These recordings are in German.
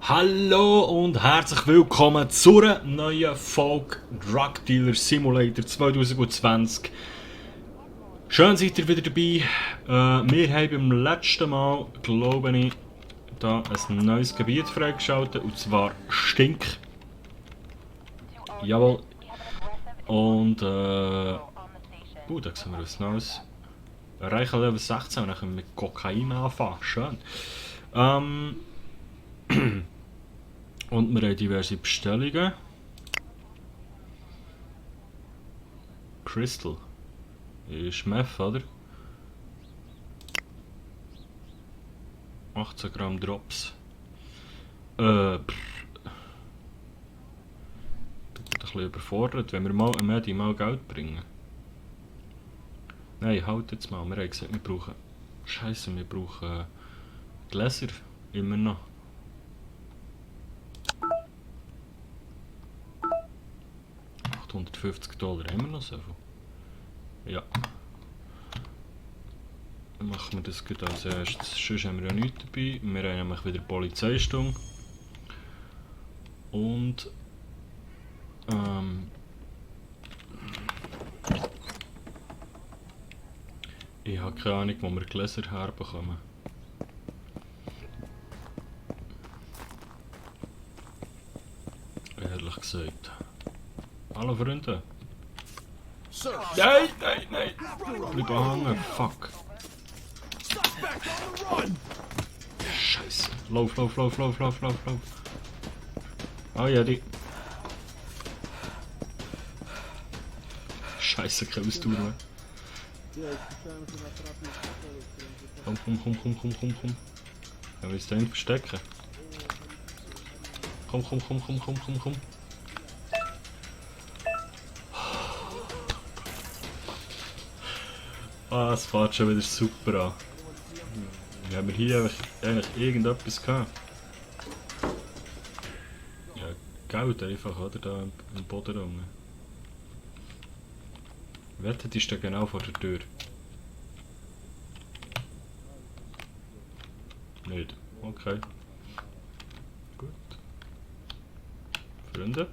Hallo und herzlich willkommen zu einer neuen Folge Drug Dealer Simulator 2020. Schön seid ihr wieder dabei. Wir haben beim letzten Mal, glaube ich, da ein neues Gebiet freigeschaltet, und zwar Stink. Jawohl. Und da sehen wir was Neues. Erreichen Level 16 und dann können wir mit Kokain anfangen. Schön. Und wir haben diverse Bestellungen. Crystal. Ist Meth, oder? 18 Gramm Drops. Bin ein bisschen überfordert, wenn wir mal ein Medi mal Geld bringen. Nein, halt jetzt mal. Wir haben gesagt, wir brauchen... Scheiße, wir brauchen Gläser. Immer noch. $850 haben wir noch so viel. Ja. Dann machen wir das gut als erstes. Sonst haben wir ja nichts dabei. Wir haben nämlich wieder Polizeistunde. Und ich habe keine Ahnung, wo wir Gläser herbekommen. Ehrlich gesagt. Hallo Freunde. Nein, nein, nein! Bleib hängen, fuck. Scheiße. Lauf, lauf, lauf, lauf, lauf, lauf, lauf. Ah ja, die. Scheiße, keine Ausdauer mehr. Komm, komm, komm, komm, komm, komm, komm. Können wir uns da hinten verstecken? Komm, komm, komm, komm, komm, komm, komm. Ah, es fährt schon wieder super an. Haben wir hier eigentlich irgendetwas gehabt? Ja, Geld einfach, oder? Da im Boden rum. Wettet ist da genau vor der Tür. Nicht. Okay. Gut. Freunde.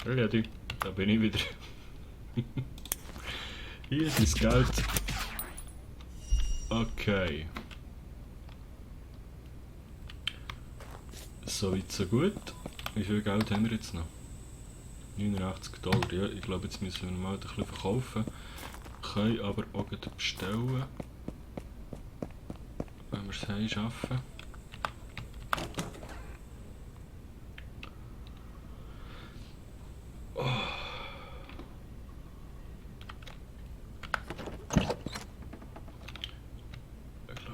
Ja, du. Da bin ich wieder. Hier ist das Geld. Okay. So weit, so gut. Wie viel Geld haben wir jetzt noch? $89. Ja, ich glaube, jetzt müssen wir mal ein bisschen verkaufen. Können aber auch gleich bestellen. Wenn wir es haben, schaffen.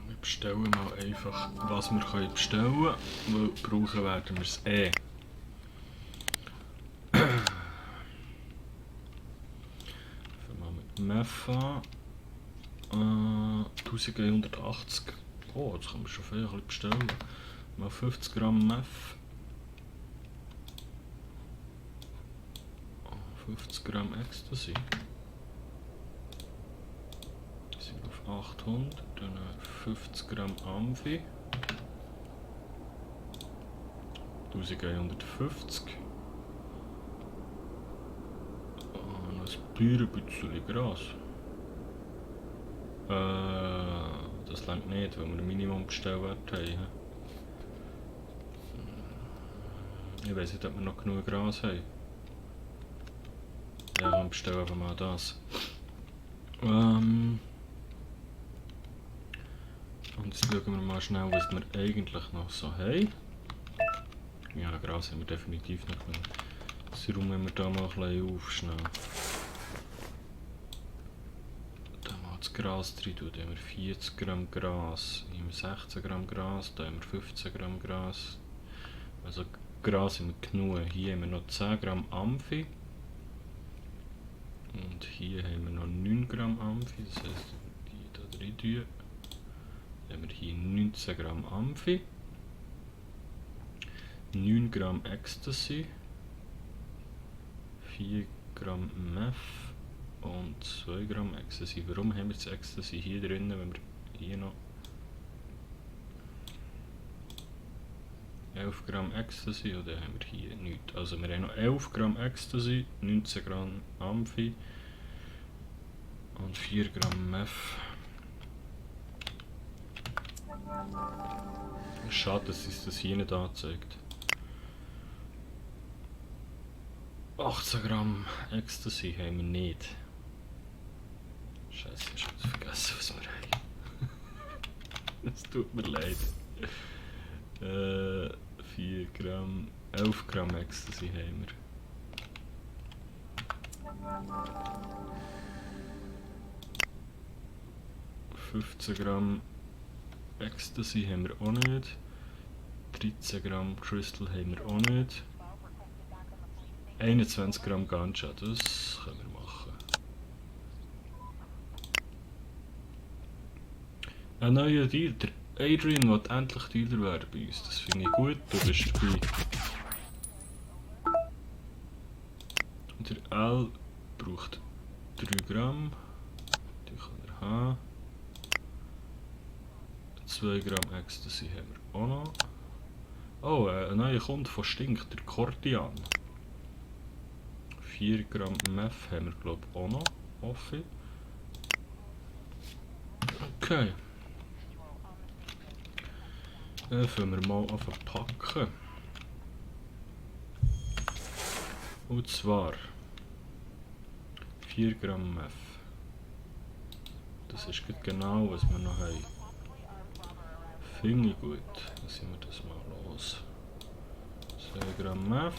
Wir bestellen mal einfach, was wir können bestellen können, weil brauchen werden wir es eh. Fangen wir mit Meth an. 1180. Oh, jetzt können wir schon viel bestellen. Mal 50 Gramm Meth. 50 Gramm Ecstasy. Sind auf 800, dann 50 Gramm Amphi. 1150. Noch ein bisschen Gras. Das reicht nicht, weil wir einen Minimum-Bestellwert haben. Ich weiß nicht, ob wir noch genug Gras haben. Ja, dann bestellen wir einfach mal das. Und jetzt schauen wir mal schnell, was wir eigentlich noch so haben. Ja, Gras haben wir definitiv noch genug. Das räumen wir da mal ein bisschen auf, schnell. Da mal das Gras rein tun, da haben wir 40 Gramm Gras, hier haben wir 16 Gramm Gras, da haben wir 15 Gramm Gras. Also Gras haben wir genug. Hier haben wir noch 10 Gramm Amphi. Und hier haben wir noch 9 Gramm Amphi, das heisst, die da rein tun. Dann haben wir hier 19 Gramm Amphi. 9 Gramm Ecstasy. 4 Gramm Meth und 2 Gramm Ecstasy. Warum haben wir das Ecstasy hier drin, wenn wir hier noch 11 Gramm Ecstasy, oder haben wir hier nichts? Also wir haben noch 11 Gramm Ecstasy, 19 Gramm Amphi und 4 Gramm Meth. Schade, dass es das hier nicht anzeigt. 18 Gramm Ecstasy haben wir nicht. Scheiße, ich habe vergessen, was wir haben. Es tut mir leid. 4 Gramm, 11 Gramm Ecstasy haben wir. 15 Gramm Ecstasy haben wir auch nicht. 13 Gramm Crystal haben wir auch nicht. 21 Gramm Ganja, das können wir machen. Ein neuer Deal, der Adrian will endlich Dealer werden bei uns, das finde ich gut, du bist dabei. Der L braucht 3 Gramm, die kann er haben. 2 Gramm Ecstasy haben wir auch noch. Oh, ein neuer Kunde von Stink, der Cordian. 4 Gramm Meth haben wir glaube ich auch noch offen. Okay. Dann fangen wir mal an verpacken. Und zwar 4 Gramm Meth. Das ist genau, was wir noch haben. Finde ich gut. Dann sind wir das mal los. 2 Gramm Meth.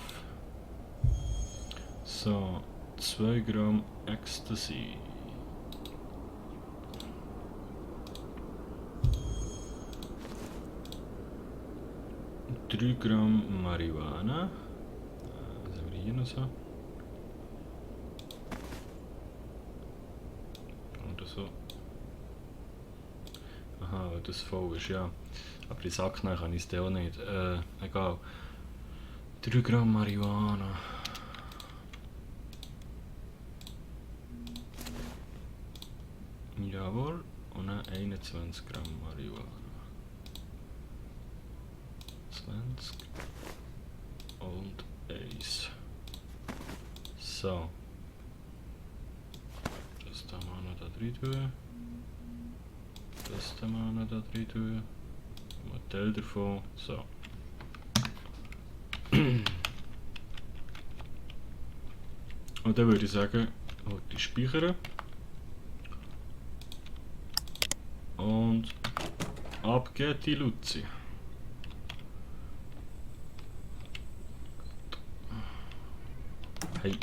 So, 2 Gramm Ecstasy. Und 3 Gramm Marihuana. Was haben wir hier noch so? Oder so. Aha, weil das voll ist, ja. Aber die Sack kann ich es auch nicht. Egal. 3 Gramm Marihuana. Jawohl. Und dann 21 Gramm Marihuana. 20 und 1. So. Das da mal noch da drin tun. Das da mal noch da drin tun. Ein Teil davon. So. Und dann würde ich sagen, die speichern. Und ab geht die Luzi. Hey.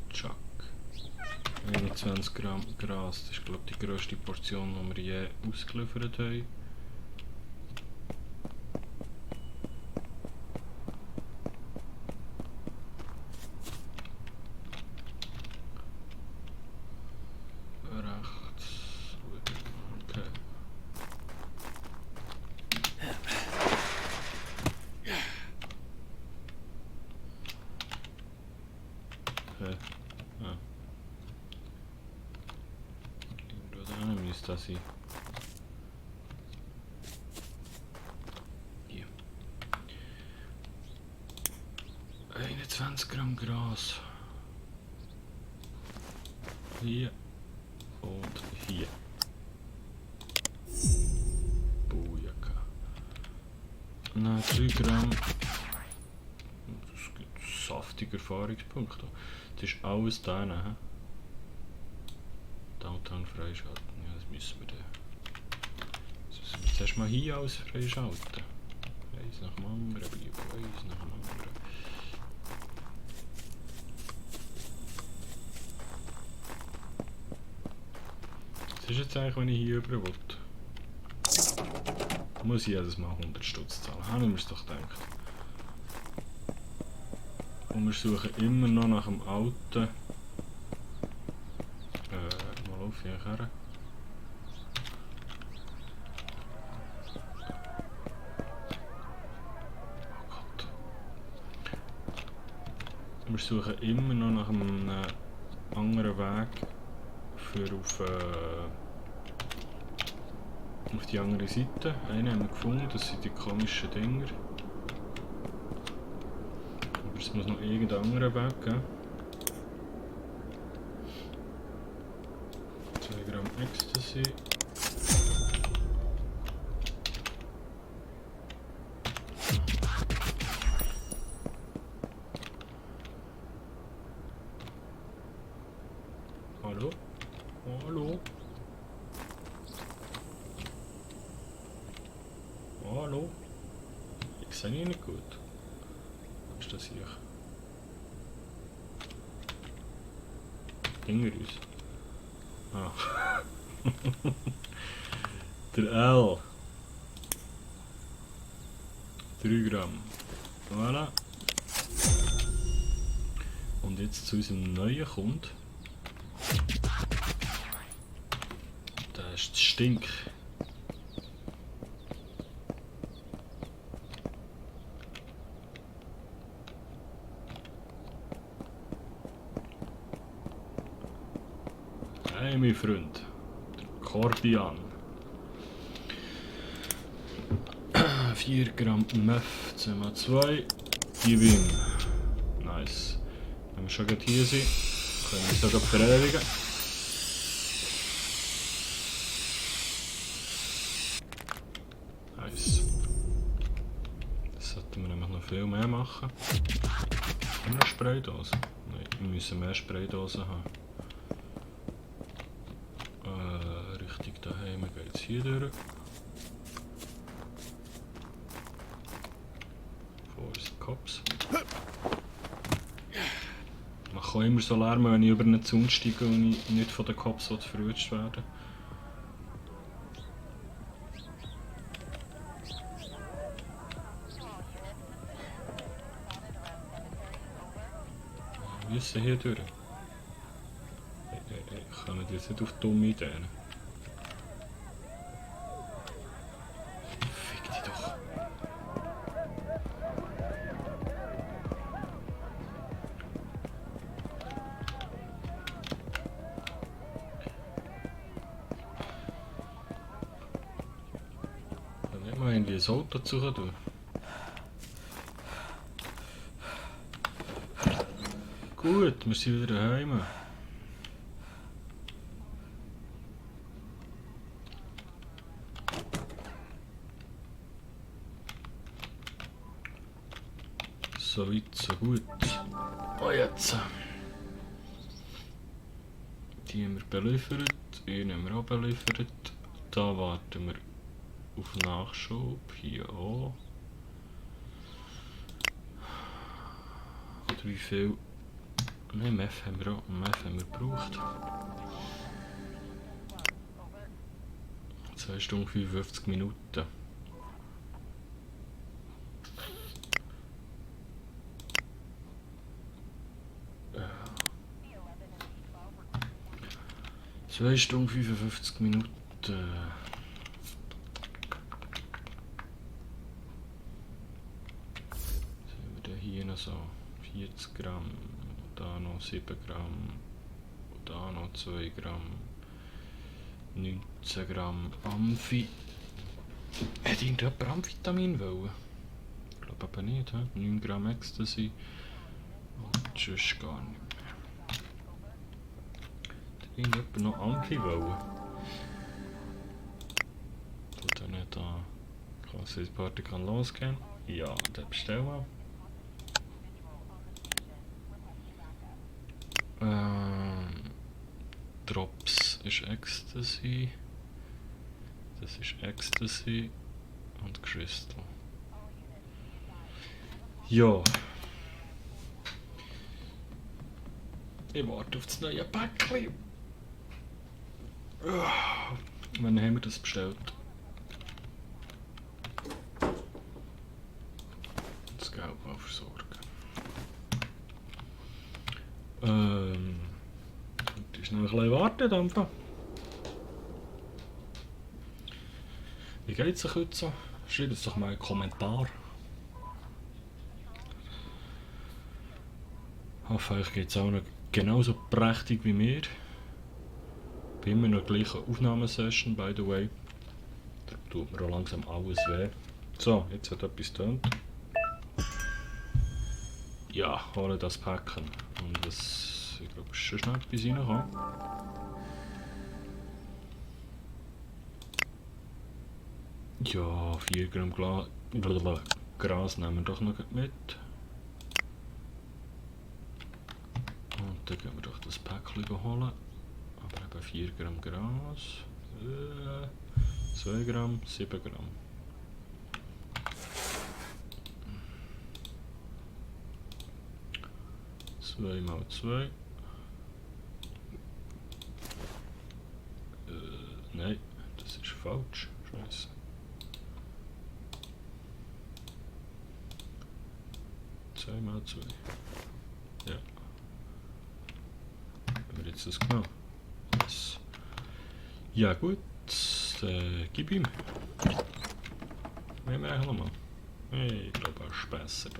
Chuck. 21 Gramm Gras, das ist glaube ich die grösste Portion, die wir je ausgeliefert haben. Das hier. Hier. 21 Gramm Gras. Hier und hier. Bujaka. Na, 3 Gramm. Das gibt saftige Erfahrungspunkte. Das ist alles da. Downtown freischalten. Ja, das müssen wir dann. Das müssen wir zuerst mal hier alles freischalten. Eins nach dem anderen, eins nach dem anderen. Was ist jetzt eigentlich, wenn ich hier rüber will? Muss ich jedes Mal 100 Stutz zahlen? Haben wir es doch gedacht. Und wir suchen immer noch nach dem alten. Mal auf hier her. suchen immer noch nach einem anderen Weg für auf die andere Seite. Einen haben wir gefunden, das sind die komischen Dinger. Aber es muss noch irgendein anderer Weg geben. 2 Gramm Ecstasy. Hallo? Hallo? Hallo? Ich sehe ihn nicht gut. Was ist das hier? Hinter uns. Ah. Der L. 3 Gramm. Voilà. Und jetzt zu unserem neuen Kunden. Das ist der Stink. Hey, mein Freund. Der Corbian. 4 Gramm Meth, 2x2. Gib ihm. Nice. Wenn wir schon gerade hier sind, können wir es sogar verewigen. Nice. Das sollten wir nämlich noch viel mehr machen. Haben wir noch Spraydosen? Nein, wir müssen mehr Spraydosen haben. Richtig daheim geht es hier durch. Wo ist Cops? Man kann immer so lärmen, wenn ich über einen Zaun steige und ich nicht von den Cops verwünscht werden. Wir müssen hier durch. Ich kann jetzt nicht auf dumme Ideen. Fick dich doch. Dann nicht mal irgendwie ein Auto dazu tun. Gut, wir sind wieder daheim. So weit, so gut. Oh, jetzt. Die haben wir beliefert, ihn haben wir auch beliefert. Da warten wir auf Nachschub, hier auch. Oder wie viel? Nein, Meth haben wir auch. Meth haben wir gebraucht. 2 Stunden 55 Minuten. Ja. 2 Stunden 55 Minuten. Was haben wir denn hier noch so? 40 Gramm. Da noch 7 Gramm. Und da noch 2 Gramm. 19 Gramm Amphi. Hätte irgendjemand Amphetamin wollen? Ich glaube aber nicht. 9 Gramm Ecstasy. Und sonst gar nicht mehr. Hätte irgendjemand noch Amphi wollen? Tut er nicht an. Die Party kann losgehen? Ja, dann bestellen wir. Drops ist Ecstasy. Das ist Ecstasy und Crystal. Ja. Ich warte auf das neue Päckchen. Wann haben wir das bestellt? Das Geld mal versorgen. Du musst noch ein bisschen warten, einfach. Wie geht's euch heute so? Schreibt es doch mal einen Kommentar. hoffe, euch geht es auch noch genauso prächtig wie mir. Bin immer noch gleich eine Aufnahmesession, by the way. Da tut mir auch langsam alles weh. So, jetzt hat etwas getönt. Ja, hole das Päckchen. Und das, ich glaube, es ist schon schnell etwas reingekommen. Ja, 4 Gramm Gras nehmen wir doch noch mit. Und dann gehen wir doch das Päckchen holen. Aber eben 4 Gramm Gras. 2 Gramm, 7 Gramm. Zwei mal 2. Nein, das ist falsch. Scheiße. Mal 2. Ja. Haben wir jetzt das genommen? Yes. Ja gut, gib ihm. Wir machen nochmal. Ich glaube, er Späße da.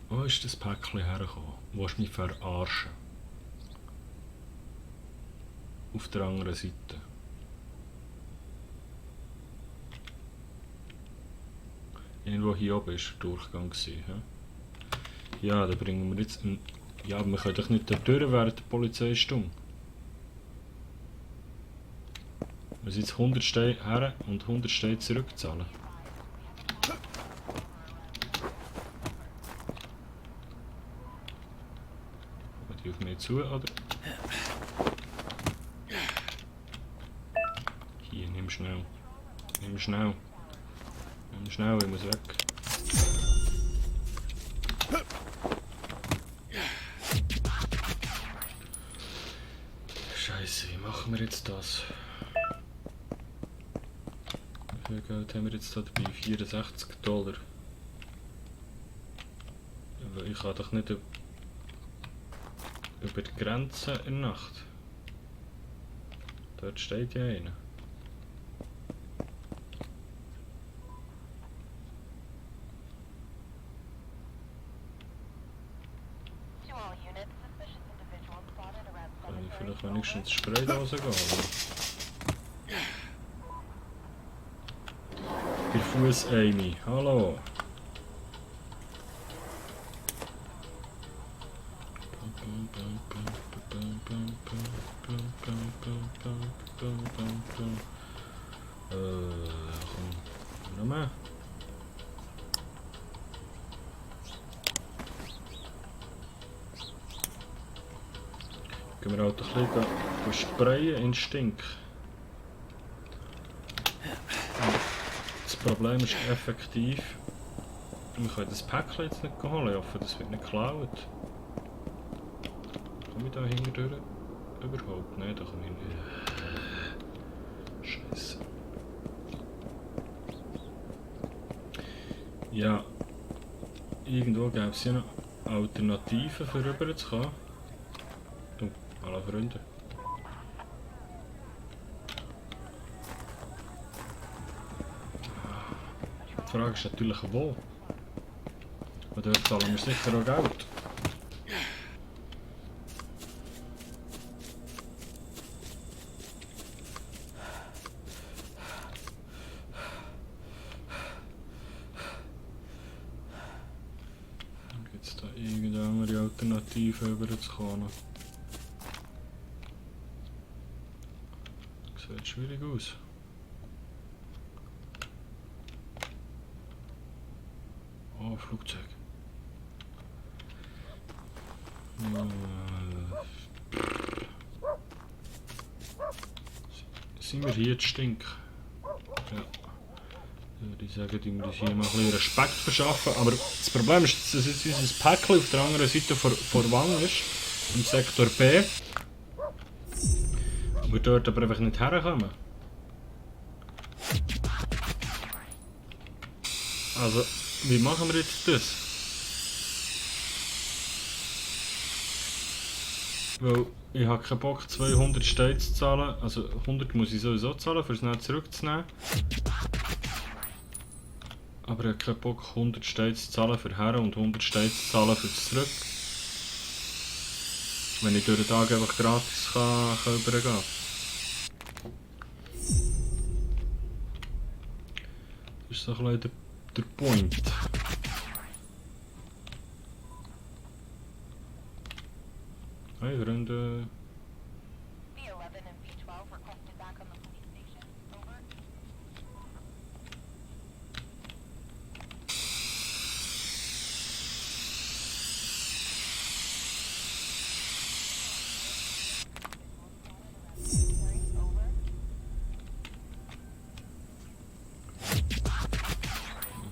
Wo ist das Päckchen hergekommen? Wo hast du mich verarschen? Auf der anderen Seite. Irgendwo hier oben war der Durchgang. Ja, dann bringen wir jetzt einen... Ja, aber wir können doch nicht da durch während der Polizeistunde. Wir müssen jetzt 100 Steine her und 100 Steine zurückzahlen. Kommen die auf mich zu, oder? Hier, nimm schnell. Nimm schnell. Nimm schnell, ich muss weg. Scheiße, wie machen wir jetzt das? Wie viel Geld haben wir jetzt da dabei? $64. Aber ich kann doch nicht über die Grenze in der Nacht. Dort steht ja einer. Kann ich vielleicht wenigstens die Spraydose gehen? Der Fuß Amy, hallo! Komm, noch mehr. Gehen wir halt ein bisschen sprayen in Stink. Das Problem ist effektiv, wir können das Päckchen jetzt nicht holen. Ich hoffe, das wird nicht geklaut. Komme ich da hinten durch? Überhaupt nicht, da komme ich nicht. Scheiße. Ja, irgendwo gäbe es ja noch Alternativen für rüber zu kommen. Oh, hallo Freunde. Die Frage ist natürlich wo. Und dort zahlen wir sicher auch Geld. Gibt es da irgendeine andere Alternative rüberzukommen? Sieht schwierig aus. Oh, Flugzeug. Sind wir hier zu stinken? Ja. Ich sage, die müssen hier mal ein bisschen Respekt verschaffen. Aber das Problem ist, dass jetzt unser Päckchen auf der anderen Seite vor Wang ist. Im Sektor B. Wir dort aber einfach nicht herkommen. Also, wie machen wir jetzt das? Weil Ich habe keinen Bock 200 Steine zu zahlen, also 100 muss ich sowieso zahlen, um es nicht zurückzunehmen. Aber ich habe keinen Bock 100 Steine zu zahlen für her und 100 Steine zu zahlen für das zurück. Wenn ich durch den Tag einfach gratis kann übergehen. Das ist so ein bisschen der Point. Hey Freunde.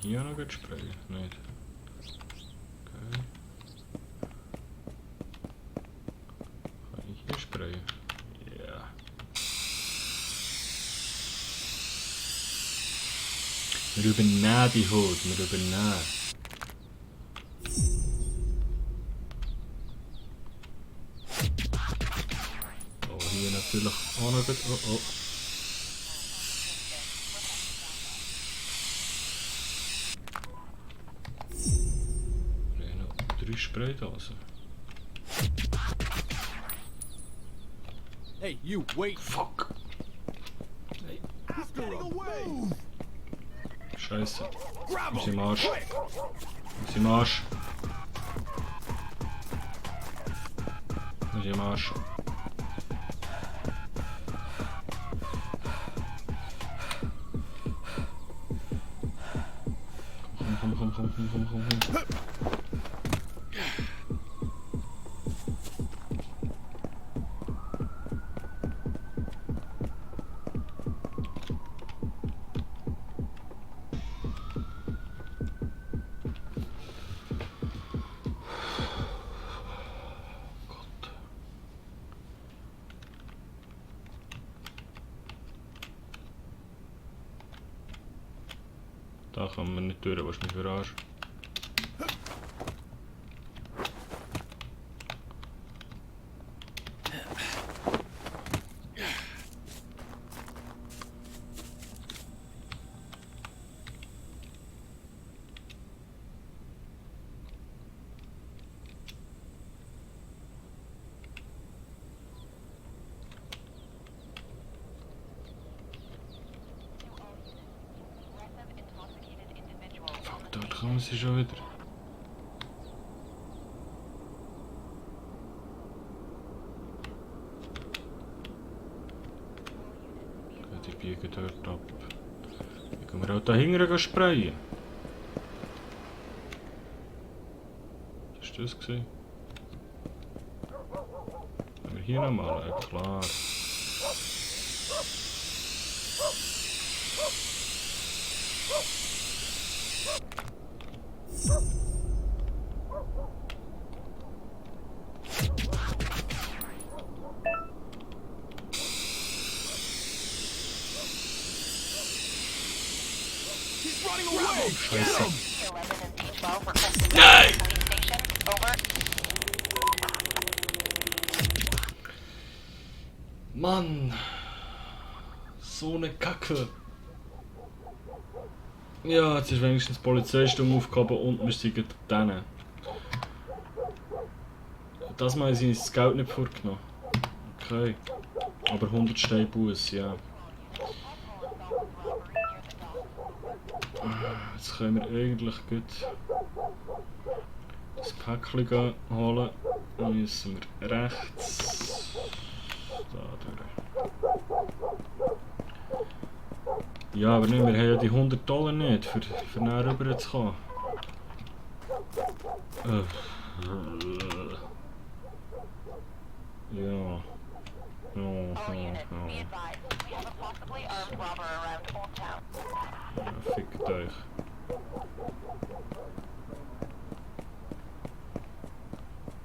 Hier noch gut sprayen? Nicht. Okay. Kann ich hier sprayen? Ja. Wir übernehmen die Haut, wir übernehmen. Oh, hier natürlich auch noch gut. Oh oh. Spraydosen. Hey, you wait. Fuck. Hey, after away. Scheiße. Wir sind im Arsch. Wir sind im Arsch. Wir sind im Arsch. Komm. Da kommen wir nicht durch, was mich verarscht. Dort kommen sie schon wieder. Die biegen dort ab. Dann können wir auch da hinten sprayen. Was war das? Haben wir hier nochmal? Ja, klar. Scheiße. Nein! Mann! So eine Kacke! Ja, jetzt ist wenigstens die Polizeistunde aufgehoben und wir sind denen. Das Mal sind das Geld nicht vorgenommen. Okay. Aber 100 Steine Buß, ja. Jetzt können wir eigentlich gut das Päckchen holen. Dann müssen wir rechts da durch. Ja, aber nicht, wir haben ja die 100 Dollar nicht, für näher rüber zu kommen. Ja. Ja, fickt euch.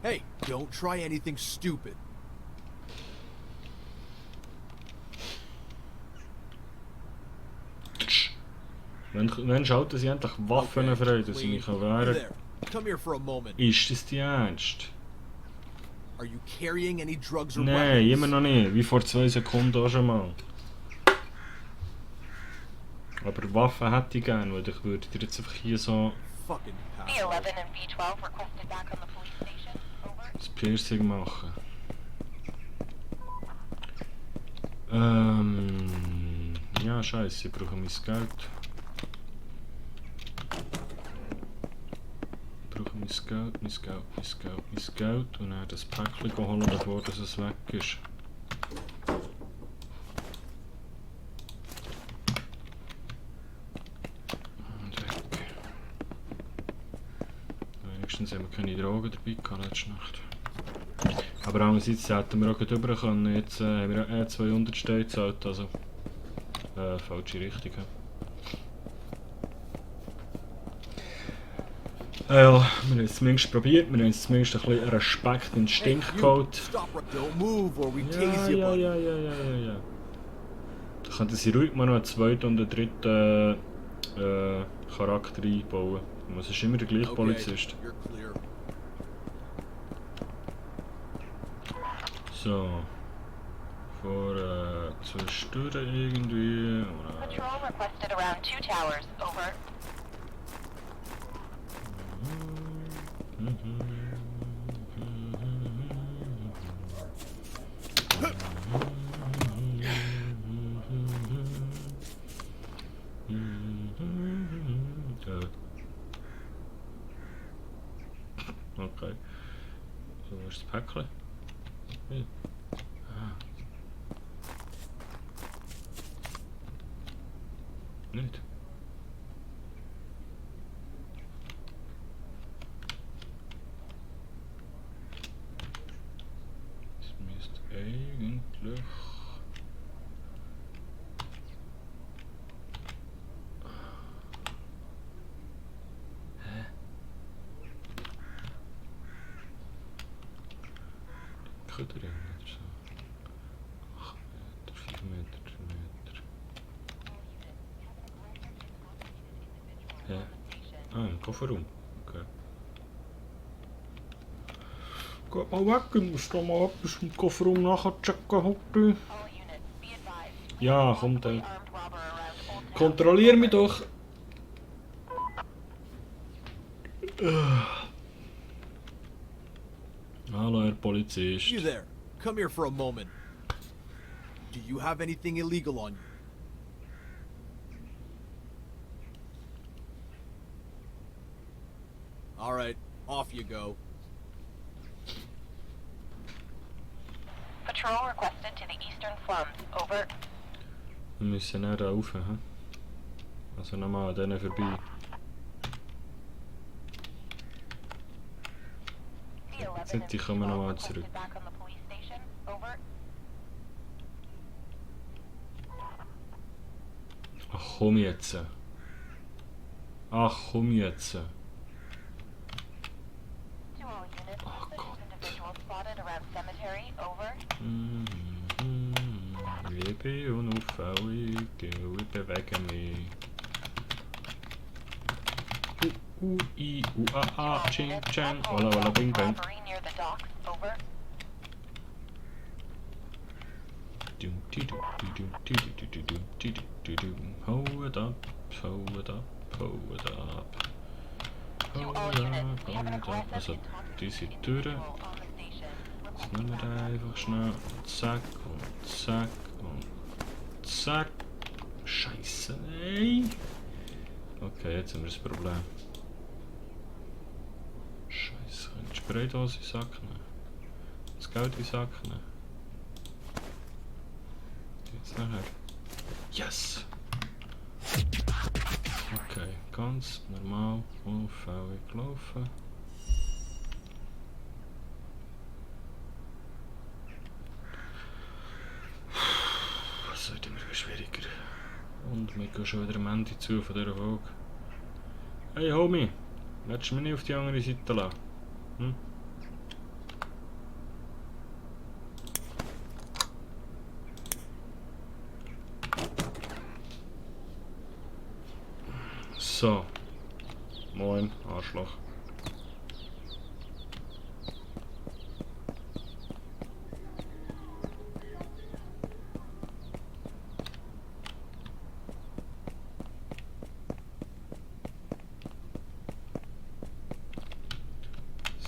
Hey, don't try anything stupid. Wenn schalten sie endlich Waffen frei, dass ich mich wehren There. Come here for a moment. kann. Ist das die Ernst? Are you carrying any drugs or Nein, weapons? immer noch nicht. Wie vor 2 Sekunden auch schon mal. Aber Waffen hätte ich gerne, weil ich würde dir jetzt einfach hier so Fucking B11 asshole. and B12 requested back on the police station. Over. das Piercing machen. Ja, scheiße, ich brauche mein Geld. Ich brauche mein Geld und dann das Päckchen holen, bevor das es weg ist. Und weg. Wenigstens haben wir keine Drogen dabei gehabt letzte Nacht. Aber andererseits hätten wir auch gut rüber können. Jetzt haben wir ja 200 Steine gezahlt, also falsche Richtung. Ja, wir haben es zumindest probiert, wir haben es zumindest ein bisschen Respekt in den Stink you, geholt. stop right. Don't move or we Ja, tase you, ja, buddy. ja, ja, ja, ja, ja. Da könnten sie ruhig mal noch einen zweiten und einen dritten Charakter einbauen. Aber es ist immer der gleiche Okay, Polizist. you're clear. So. Vor 2 Stunden irgendwie. Oder? Patrol requested around 2 towers. Over. Okay. So, wo ist das Päckchen? Hier. Ah. Nicht. Das müsste eigentlich... Hä? Köder ja nicht so. 8 Meter, 4 Meter, 3 Meter. Hä? Ah, im Kofferraum. Okay. Geht mal weg, ich muss da mal etwas im Kofferraum nachchecken, heute. All units, be advised. Ja, komm dann. Armed robber around Old Town. Kontrollier mich doch! Hallo, Herr Polizist. You there. Come here for a moment. Do you have anything illegal on you? Alright, off you go. Patrol requested to the eastern slums. Over. Wir müssen näher rauf, hä? Also nochmal an denen vorbei. B11 Sind die and kommen B12 nochmal requested zurück. back on the police station. Over. Ach komm jetzt. Ach komm jetzt. To all units, Oh suspicious Gott. individuals spotted around cemetery. Over. Ich bin unauffällig, ich bewege mich. I, a, All ching, units, chang, unsolved walla, walla, bing, bang. robbery near the docks. Over. Hold up, hold up, hold up. To all Hold units, up, we have an hold up. aggressive, Also, intoxicated diese individual Türen. on the station. Jetzt nehmen wir einfach schnell und zack und zack und zack. Scheiße, nein. Okay, jetzt haben wir das Problem. Scheiße, können die Spraydose in den Sack nehmen? Das Geld in den Sack nehmen? Jetzt nachher. Yes! Okay, ganz normal, unauffällig laufen. Es wird immer schwieriger. Und wir gehen schon wieder am Ende zu von dieser Folge. Hey Homie, willst du mich nicht auf die andere Seite lassen? Hm? So. Moin, Arschloch.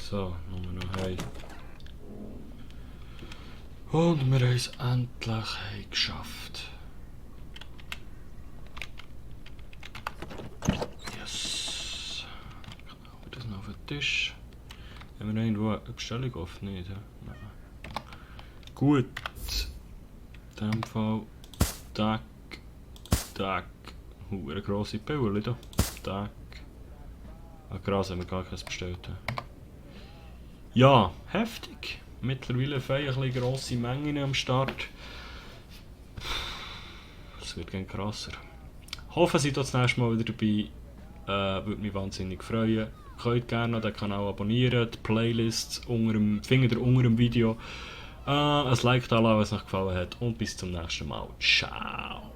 So, nur noch hey. Und wir haben es endlich geschafft. Yes. Genau, das noch auf den Tisch. Haben wir noch irgendwo eine Bestellung offen? Nicht, ja? Nein. Gut. In dem Fall. Tack. Tack. Eine grosse Pille da. Tack. Ah, krass, haben wir gar keins bestellt. Ja, heftig. Mittlerweile eine bisschen grosse Mengen am Start. Es wird gerne krasser. Hoffe, ihr seid das nächste Mal wieder dabei. Würde mich wahnsinnig freuen. Ihr könnt gerne den Kanal abonnieren, die Playlists findet ihr unter dem Video. Ein Like da lassen, wenn es euch gefallen hat. Und bis zum nächsten Mal. Ciao.